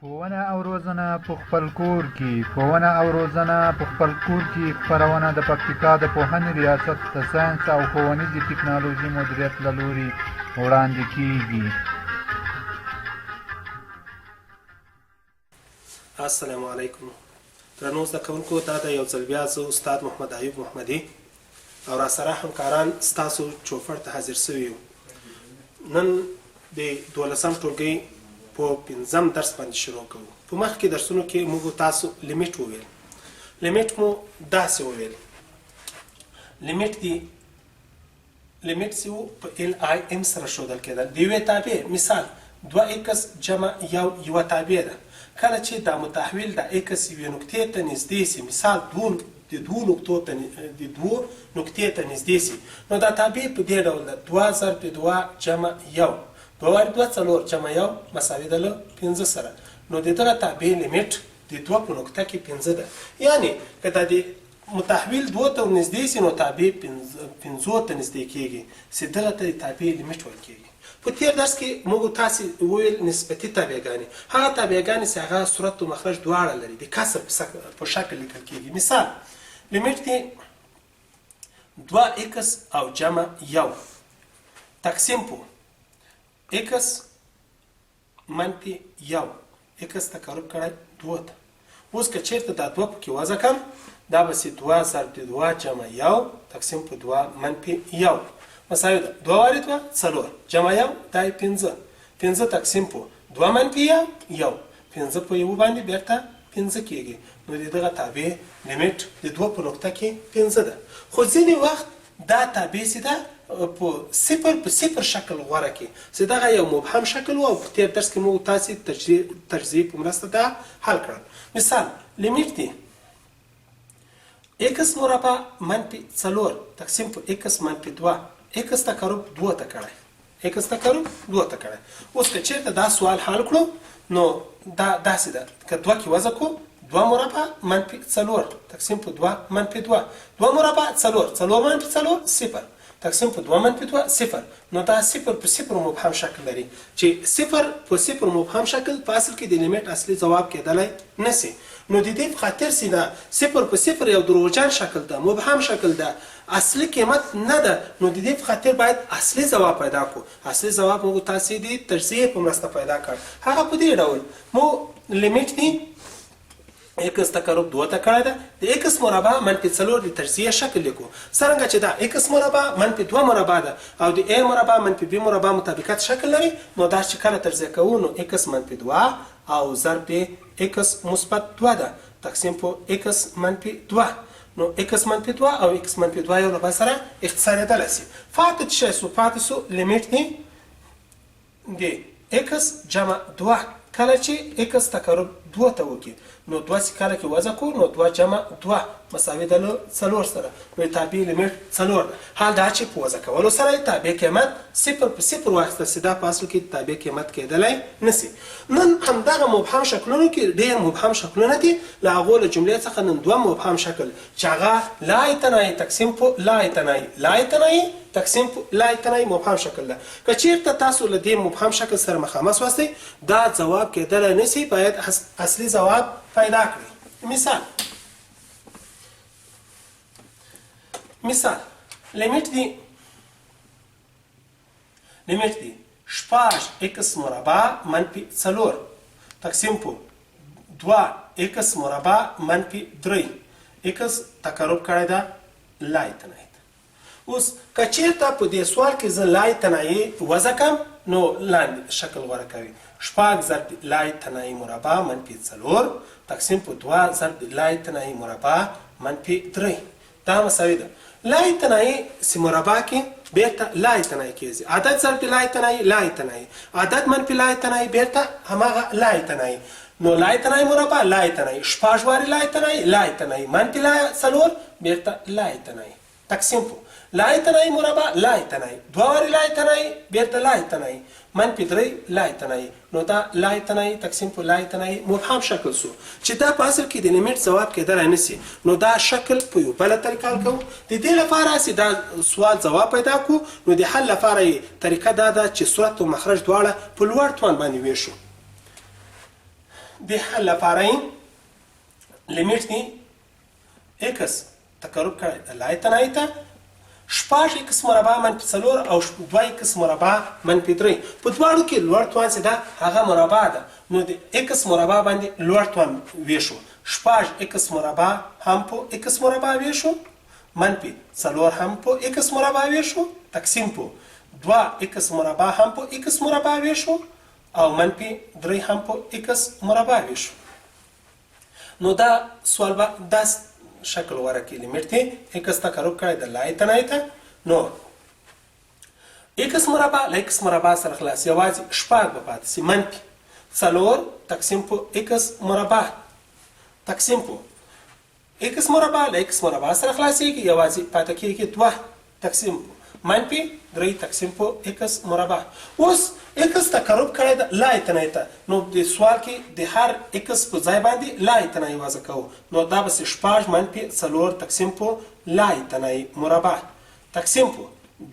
ښوونه او روزنه په خپل کور کې ښوونه او روزنه په خپل کور کې خپرونه د پکتیکا د پوهنې ریاست د ساینس او ښوونیزې ټکنالوژي مدیریت له لوري وړاندې کیږي. السلام علیکم درنو زده کوونکو، دا د یو ځل بیا زه استاد محمد ایوب محمدي او را سره همکاران ستاسو چوپړ ته حاضر سوي یو. نن د 12م ټولګي په 5م درس باندې شروع کوو. په مخکې درسونو کې موږ تاسو لیمیټ وویل. لیمیټ مو داسې وویل، لیمیټ چې و په LIM سره ښودل کېدل. د یوې تابع مثال 2x جمع یوه تابع ده. کله چې دا متحول د x یوې نقطې ته نږدې سي، مثال د دوو نقطې ته نږدې سي، نو دا تابع په دې ډول ده: 2 ضرب 2 جمع 1 2 واري 2 څلور جمع 1 مساوي ده له 5 سره. نو د دغه تابع لیمیټ د 2 په نقطه کې 5 ده. یعنی که دا د متحول 2 ته نږدې سي، نو تابع 5 ته نږدې کېږي، چې دغه ته د تابع لیمیټ ویل کېږي. په تیر درس کې موږ تاسې وویل نسبتي تابعګانې، هغه تابعګانې چې هغه صورت او مخرج دواړه لري، د کسر په شکل لیکل کېږي. مثال لیمیټ دی 2x او جمع 1 تقسیم په x منفي 1 x تقرب کړی 2 ته. اوس که چېرته دا 2 پکې وضع کړم، دا به سي 2 ضرب 2 جمع 1 تقسیم په 2 منفي 1 مساوي ده 2 واري 2 څلور جمع 1 دا 5 تقسیم په 2 منفي 1 5 په 1 باندې بیرته 5 کېږي. نو دغه تابع لیمیټ د 2 په نقطه کې 5 ده. خو ځینې وخت دا تابع چې ده په صفر شکل غوره کې، چې دغه یو مبهم شکل و، او په تیر درس کې موږ تاسې تجزیې په مرسته دا حل کړل. مثال لیمیټ دی x مربع منفي 4 تقسیم په x منفي 2 x تقرب 2 ته کړی. اوس که چېرته دا سوال حل کړو، نو دا داسې ده: که 2 کې وضع کړو 2 مربع منفي 4 تقسیم په 2 منفي 2 2 مربع 4 منفي 4 0 تقسیم په 2 منفي 2 0. نو دا 0 په 0 مبهم شکل لري، چې 0 په 0 مبهم شکل په اصل کې د لیمیټ اصلي ځواب کېدلی نسی. نو د دې په خاطر چې دا 0 په 0 یو دروغجن شکل ده، مبهم شکل ده، اصلي قیمت نه ده، نو د دې په خاطر باید اصلي ځواب پیدا کړو. اصلي ځواب موږ تاسې د تجزیې په مرسته پیدا کړ. هغه په دې ډول مو لیمیټ دی x تقرب 2 ته کړی ده، د x مربع منفي 4 د تجزیې شکل لیکو. څرنګه چې دا x مربع منفي 2 مربع ده او د a مربع منفي b مربع مطابقت شکل لري، نو دا چې کله تجزیه کوو، نو x منفي 2 او ضرب x مثبت 2 ده تقسیم په x منفي 2. نو x منفي 2 او x منفي 2 یو له بل سره اختصارېدلی سي. پاتې سو لیمیټ دی x جمع 2. کله چې x تقرب 2 ته وکړي، نو 2 چې کله کې وضع کړو، نو 2 جمع 2 مساوي ده له 4 سره. نو تابع لیمیټ 4 ده. حال دا چې په وضع کولو سره تابع قیمت 0 په 0 واخیستل سي، دا په اصل کې تابع قیمت کېدلی نسی. نن همدغه مبهم شکلونو کې ډېر مبهم شکلونه دي. له هغو له جملې څخه نن 2 مبهم شکل چې هغه لا اعتنایي تقسیم په لا اعتنایي تقسیم په لا اعتنایي مبهم شکل ده. که چېرته تاسو له دې مبهم شکل سره مخامخ واستئ، دا ځواب کېدلی نسی، باید اصلي ځواب پیدا کړئ. مثال لیمیټ دی 6x مربع منفي 4 تقسیم په 2x مربع منفي 3 x تقرب کړی ده لا اعتنایي. اوس که چېرته په دې سوال کې زه لا اعتنایي وضع کړم، نو لاندې شکل غوره کوي: 6 ضرب لا اعتنایي مربع منفي 4 تقسیم په 2 ضرب لا اعتنایي مربع منفي 3 دا مساوي ده. لا اعتنایي سی مربع کې بیرته لا اعتنایي کېږي. عدد ضرب لا اعتنایي عدد منفي لا اعتنایي بیرته هماغه لا اعتنایي. نو لا اعتنایي مربع لا اعتنایي 6 واري لا اعتنایي منفي 4 بیرته لا اعتنایي تقسیم په لا اعتنایي مربع لا اعتنایي 2 واري لا اعتنایي بیرته لا اعتنایي منفي 3 لا اعتنایي. نو دا لا اعتنایي تقسیم په لا اعتنایي مبهم شکل سو، چې دا په اصل کې د لیمیټ ځواب کېدلی نسی. نو دا شکل په یو بله طریقه حل کوو. د دې لپاره چې دا سوال ځواب پیدا کړو، نو د حل لپاره یې طریقه دا ده چې صورت او مخرج دواړه په لوړ توان باندې ویشو. د حل لپاره یې لیمیټ دی x تقرب کړی د لای تنایي ته 6x مربع منفي 4 او 2x مربع منفي 3 په دواړو کې لوړ توان چې ده هغه مربع ده نو د x مربع باندې لوړ توان ویشو 6x مربع هم په x مربع ویشو منفي 4 هم په x مربع ویشو تقسیم په 2x مربع هم په x مربع ویشو او منفي 3 هم په x مربع ویشو. نو دا سوال به داس شکل ورکړي لیمیټ دی x تقرب کړی د لای تنایي ته نو x مربع له x مربع سره خلاص یوازې شپږ به پاتې سي منفي 4 تقسیم په x مربع تقسیم په x مربع له x مربع سره خلاصېږي یوازې پاتې کېږي 2 تقسیم منفي 3 تقسیم په x مربع. اوس x تقرب کړی د لای تنایي ته نو د سوال کې د هر x په ځای باندې لای تنایي وضع کوو نو دا به 6 منفي 4 تقسیم په لای تنایي مربع تقسیم په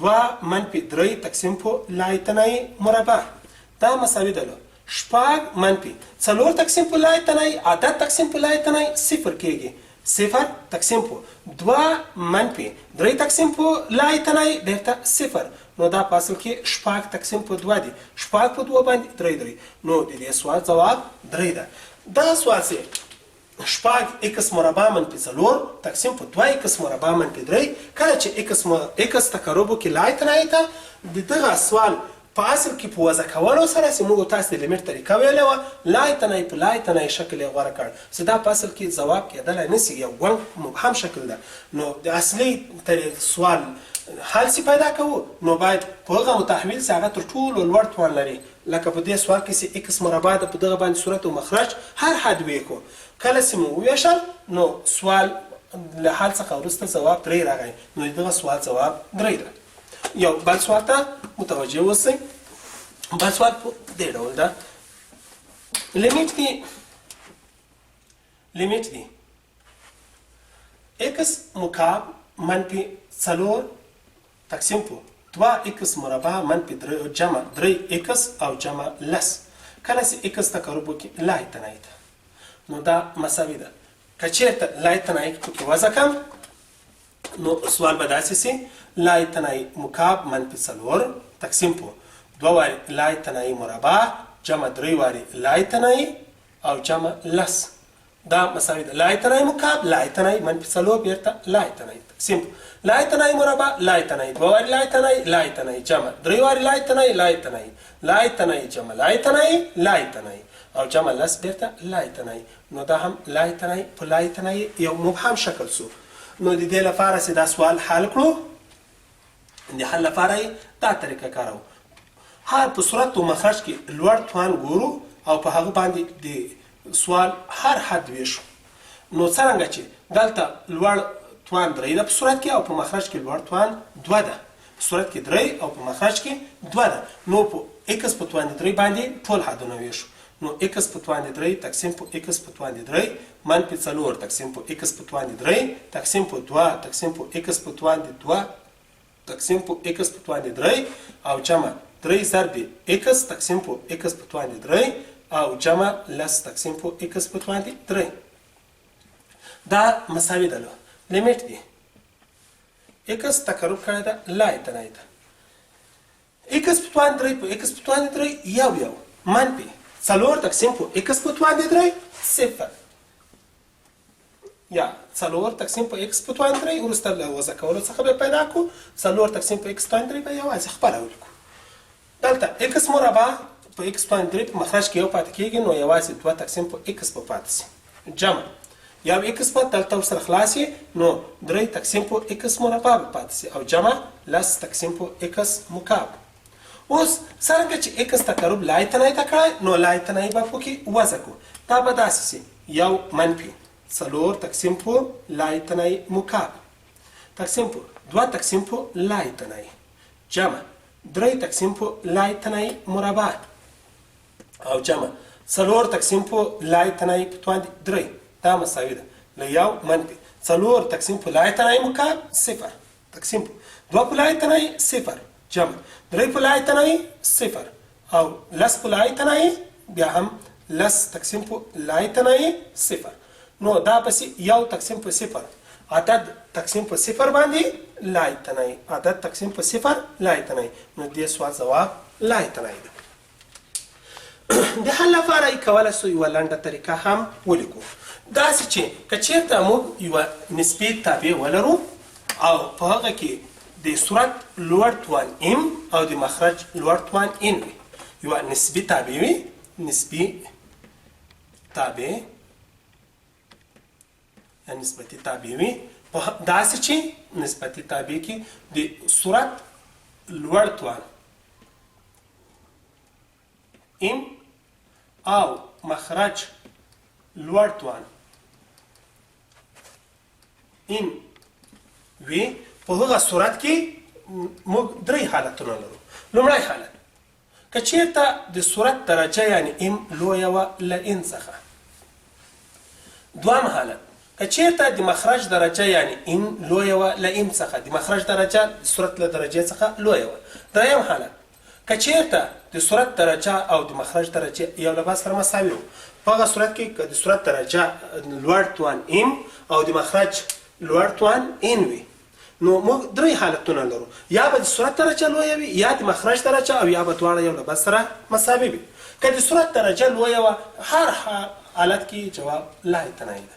2 منفي 3 تقسیم په لای تنایي مربع دا مساوي ده 6 منفي 4 تقسیم په لای تنایي عدد تقسیم په لای تنایي 0 کېږي 0 تقسیم په 2 منفي 3 تقسیم په لای تنایي بیرته 0 نو دا په اصل کې 6 تقسیم په 2 دي 6 په 2 باندې 3 نو د دې سوال جواب 3 ده. دا سوال چې 6x مربع منفي 4 تقسیم په 2x مربع منفي 3 کله چې x تقرب کې لای تنایي ته د دغه سوال په اصل کې په وضع کولو سره چې موږ تاسو د لیمیټ طریقه ویلې وه لای تنایي په لای تنایي شکل یې غوره کړ چې دا په اصل کې ځواب کېدلی نه سي یو ګونګ مبهم شکل ده. نو د اصلي سوال حل چې پیدا کوو نو باید په هغه متحول چې هغه تر ټولو لوړ توان لري لکه په دې سوال کې چې x مربع ده په دغه باندې صورت او مخرج هر حد ویکو کله چې مو وویشل نو سوال له حل څخه وروسته ځواب 3 راغی نو دغه سوال ځواب 3 ده. یو بل سوال ته متوجه اوسئ. بل سوال په دې ډول ده لیمیټ دی x مکعب منفي 4 تقسیم په 2x مربع منفي 3 جمع 3x او جمع لس کله چې x تقرب وکړي لای تنایي ته نو دا مساوي ده که چېرته لای تنایي پکې وضع کړم نو سوال به داسې سي لای تنایي مکعب منفي 4 تقسیم په 2 واري لای تنایي مربع جمع 3 واري لای تنایي او جمع لس دا مساوي ده لای تنایي مکعب لای تنایي منفي 4 بیرته لای تنایي تقسیم لای تنایي مربع لای تنایي 2 واري لای تنایي لای تنایي جمع 3 واري لای تنایي لای تنایي لای تنایي جمع لای تنایي لای تنایي او جمع لس بیرته لای تنایي نو دا هم لای تنایي په لای تنایي یو مبهم شکل سو. نو د دې لپاره چې دا سوال حل کړو د حل لپاره یې دا طریقه کاروو هر په صورت او مخرج کې لوړ توان ګورو او په هغه باندې د سوال هر حد ویشو نو څرنګه چې دلته لوړ توان 3 ده په صورت کې او په مخرج کې لوړ توان 2 ده په صورت کې 3 او په مخرج کې 2 ده نو په x په توان 3 باندې ټول حدونه ویشو نو x په توان 3 تقسیم په x په توان 3 منفي 4 تقسیم په x په توان 3 تقسیم په 2 تقسیم په x په توان 2 تقسیم په x په توان 3 او جمع 3 ضرب x تقسیم په x په توان 3 او جمع لس تقسیم په x په توان 3 دا مساوي ده لیمیټ دی x تقرب کړی ده لای تنایي ته x په توان 3 په x په توان 3 یو منفي 4 تقسیم په x په توان 3 0 یا 4 تقسیم په x په توان 3 وروسته له وضع کولو څخه به پیدا کو 4 تقسیم په x توان 3 به یوازې خپله ولیکو دلته x مربع په x توان 3 په مخرج کې یو پاتې کېږي نو یوازې 2 تقسیم په x په پاتې سي جمع یو x په دلته ورسره خلاص نو 3 تقسیم په x مربع به پاتې سي او جمع لس تقسیم په x مکعب. اوس څرنګه چې x تقرب لای تنایي ته کړی نو لای تنایي به پکې وضع کړو دا به داسې سي یو منفي 4 تقسیم په لای تنایي مکعب تقسیم په 2 تقسیم په لای تنایي جمع 3 تقسیم په لای تنایي مربع او جمع 4 تقسیم په لای تنایي په توان 3 دا مساوي ده له یو منفي 4 تقسیم په لای تنایي مکعب 0 تقسیم په 2 په لای تنایي 0 جمع 3 په لای تنایي 0 او لس په لای تنایي بیا هم لس تقسیم په لای تنایي صفر. نو دا پسې یو تقسیم په صفر عدد تقسیم په صفر باندې لای تنایي عدد تقسیم په صفر لای تنایي. نو دې سوال جواب لای تنایي ده. د حل لپاره یې کولی سو یوه لنډه طریقه هم ولیکو. داسې چې که چېرته موږ یوه نسبي تابع ولرو او په هغه کې د صورت لوړ توان ام او د مخرج لوړ توان ان وي. یوه نسبي تابع وي نسبي تابع یا نسبتي تابع وي داسې چې نسبتي تابع کې د صورت لوړ توان ام او مخرج لوړ توان ان وي. په هغه صورت کې موږ درې حالتونه لرو. لومړی حالت که چېرته د صورت درجه یعنې ام لویه وه له ان څخه. دویم حالت که چېرته د مخرج درجه یعنې ان لویه وه له ام څخه د مخرج درجه د صورت له درجې څخه لویه وه. دریم حالت که چېرته د صورت درجه او د مخرج درجه یو له بل سره مساوي وو. په هغه صورت کې که د صورت درجه لوړ توان ام او د مخرج لوړ توان ان وي نو موږ درې حالتونه لرو. یا به د صورت درجه لویه وي یا د مخرج درجه او یا به دواړه یو له بل سره مساوي وي. که د صورت درجه لویه وه هر حالت کې جواب لا تنایي ده.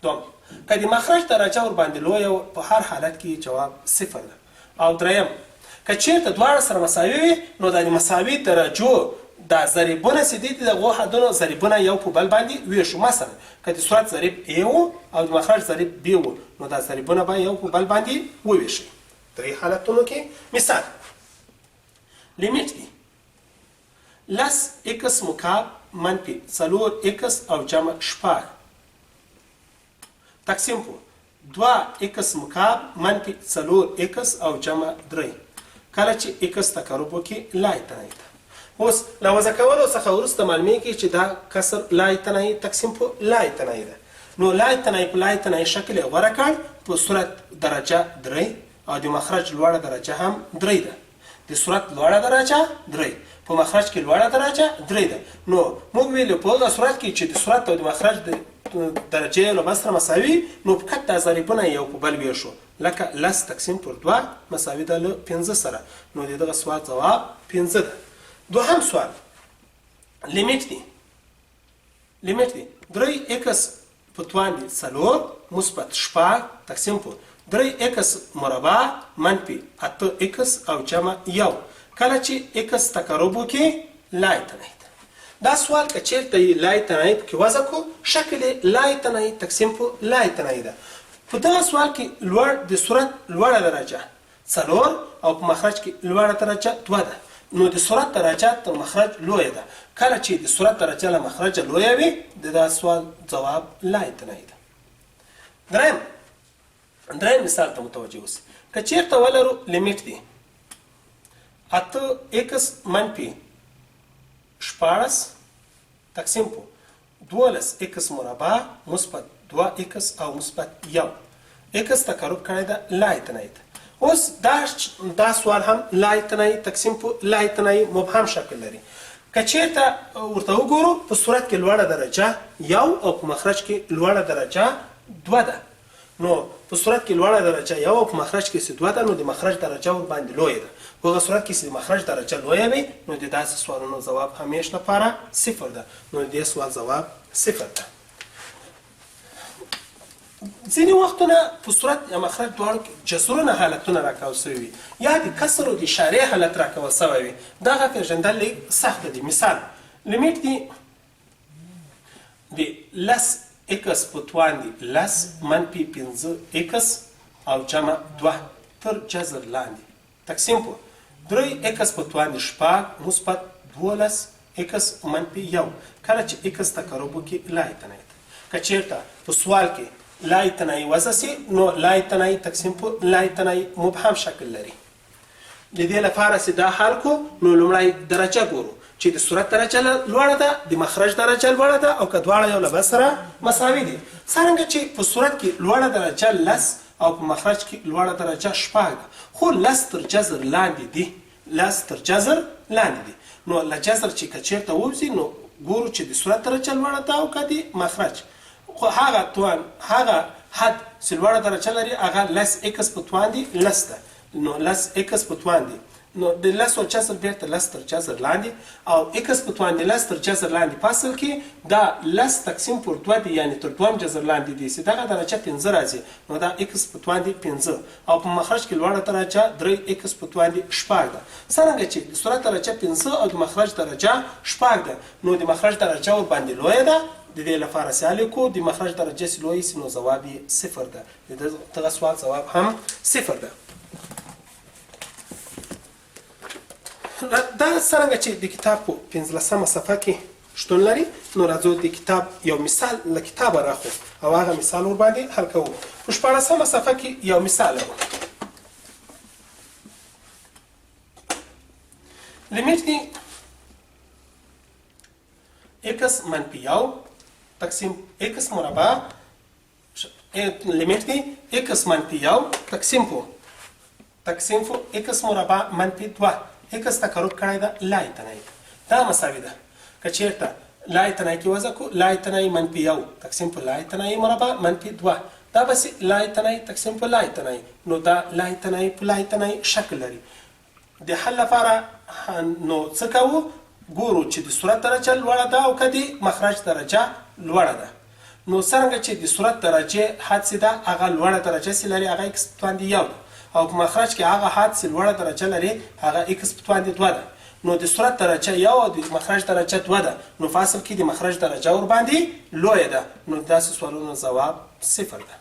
دوم که د مخرج درجه ورباندې لویه وه په هر حالت کې جواب صفر ده. او دریم که چېرته دواړه سره مساوي وي نو دا د مساوي درجو دا ضریبونه چې دي د هغو حدونو ضریبونه یو په بل باندې ویشو. مثلا که د صورت ضریب ا و او د مخرج ضریب ب و نو دا ضریبونه به یو په بل باندې وویشي. درې حالتونو کې مثال لیمیټ دی لس اکس مکعب منفي څلور اکس او جمع شپږ تقسیم په دوه اکس مکعب منفي څلور اکس او جمع درې. کله چې اکس تقرب وکړي لای تنایي ده. اوس له وضع کولو څخه وروسته معلومیږي چې دا کسر لای تنایي تقسیم په لای تنایي ده. نو لای تنایي په لای تنایي شکل یې غوره کړ. په صورت درجه درې او د مخرج لوړه درجه هم درې ده. د صورت لوړه درجه درې په مخرج کې لوړه درجه درې ده. نو موږ ویلو په هغه صورت کې چې د صورت او د مخرج د درجې له بل سره مساوي نو فقط دا ضریبونه یو په بل ویشو. لکه لس تقسیم پر دوه مساوي ده له پنځه سره. نو د دغه سوال ځواب پنځه ده. دوهم سوال لیمیټ دی. لیمیټ دی درې اکس په توان دي څلور مثبت شپږ تقسیم په درې اکس مربع منفي اته اکس او جمع یو. کله چې اکس تقرب وکړي لای تنایي ده. دا سوال که چېرته یې لای تنایي پکې وضع کړو شکل یې لای تنایي تقسیم په لای تنایي ده. په دغه سوال کې لوړ د صورت لوړه درجه څلور او په مخرج کې لوړه درجه دوه ده. نو د صورت درجه تر مخرج لویه ده. کله چې د صورت درجه له مخرج لویه وي د دا سوال جواب لای تنایي ده. دریم مثال ته متوجه اوسئ. که چېرته ولرو لیمیټ دی اته اکس منفي شپاړس تقسیم په دولس اکس مربع مثبت دوه اکس او مثبت یو. اکس تقرب کړی ده لای تنایي ده. اوس دا سوال هم لای تنایي تقسیم په لای تنایي مبهم شکل لري. که چېرته ورته وګورو په صورت کې لوړه درجه یو او په مخرج کې لوړه درجه دوه ده. نو په صورت کې لوړه درجه یو او په مخرج کې دوه ده نو د مخرج درجه ورباندې لویه ده. په هغه صورت کې چې د مخرج درجه لویه وي نو د داسې سوالونو ځواب همیش لپاره صفر ده. نو د دې سوال ځواب صفر ده. ځینې وختونه په صورت یا مخرج دواړو کې جسرونه حالتونه راکول سوي وي یا د کسر او د اشارې حالت راکول سوی وي. دغه پېژندل لږ سخته دي. مثال لیمیټ دی د لس اکس په توان دي لس منفي پنځه اکس او جمع دوه تر جذر لاندې تقسیم په درې اکس په توان دي شپږ مثبت دولس اکس منفي یو. کله چې اکس تقرب وکړي لای تنایي ده. که چېرته په سوال کې لای تنایي وضع سي نو لای تنایي تقسیم په لای تنایي مبهم شکل لري. د دې لپاره چې دا حل کو نو لومړی درجه ګورو چې د صورت درجه لوړه ده د مخرج درجه لوړه ده او که دواړه یو له بل سره مساوي دي. څرنګه چې په صورت کې لوړه درجه لس او په مخرج کې لوړه درجه شپږ خو لس تر جذر لاندې دي. لس تر جذر لاندې دي. نو له جذر چې که چېرته ووځي نو ګورو چې د صورت درجه لوړه ده او که د مخرج. خو هغه حد چې لوړه درجه لري هغه لس اکس په توان دي لس ده. نو لس اکس په توان دي نو د لس او جذر بیرته لس تر جذر لاندې او اکس په توان دي لس تر جذر لاندې په اصل کې دا لس تقسیم پر دوه دي یعنی تر دویم جذر لاندې دي چې دغه درجه 15 راځي نو دا اکس په توان دي 15 او په مخرج کې لوړه درجه 3 اکس په توان دي 4 ده. څرنګه چې د صورت درجه 15 او د مخرج درجه 4 ده نو د مخرج درجه ور باندې لویه ده. د دې لپاره سیالي کو د مخرج درجه چې لوی سي نو ځواب یې 0 ده. دغه سوال ځواب هم 0 ده. دا څرنګه چې د کتاب په 15مه صفحه کې شتون لري نو راځو د کتاب یو مثال له کتابه راخو او هغه مثال ور باندې حل کوو. په 14مه صفحه کې یو مثال لرو. لیمیټ دی x منفي 1 تقسیم x مربع لیمیټ دی x منفي 1 تقسیم په x مربع منفي 2 x تقرب کړی ده لای تنای دا مساوي ده. که چیرته لای تنای کې وضع کو لای تنای منفي 1 تقسیم په لای تنای مربع منفي 2 دا بس لای تنای تقسیم په لای تنای نو دا لای تنای په لای تنای شکل لري. د حل لپاره نو څه کوو ګورو چې د صورت درجه لوړه ده او که د مخرج درجه لوړه ده. نو څرنګه چې د صورت درجه حد څه ده هغه لوړه درجه څه لري هغه x په توان دي 1 ده او په مخرج کې هغه حد چې لوړه درجه لري هغه x په توان دي 2 ده. نو د صورت درجه 1 او د مخرج درجه 2 ده نو فاصل کې د مخرج درجه ور باندې لویه ده. نو داسې سوالونو ځواب 0 ده.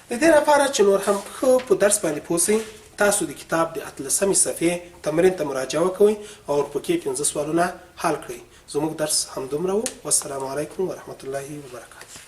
د دې لپاره چې نور هم ښه په درس باندې پوه سئ تاسو د کتاب د 18مې صفحې تمرین ته مراجعه وکوئ او ورپکې 15 سوالونه حل کړئ. زموږ درس همدومره و. والسلام علیکم ورحمة الله وبرکاته.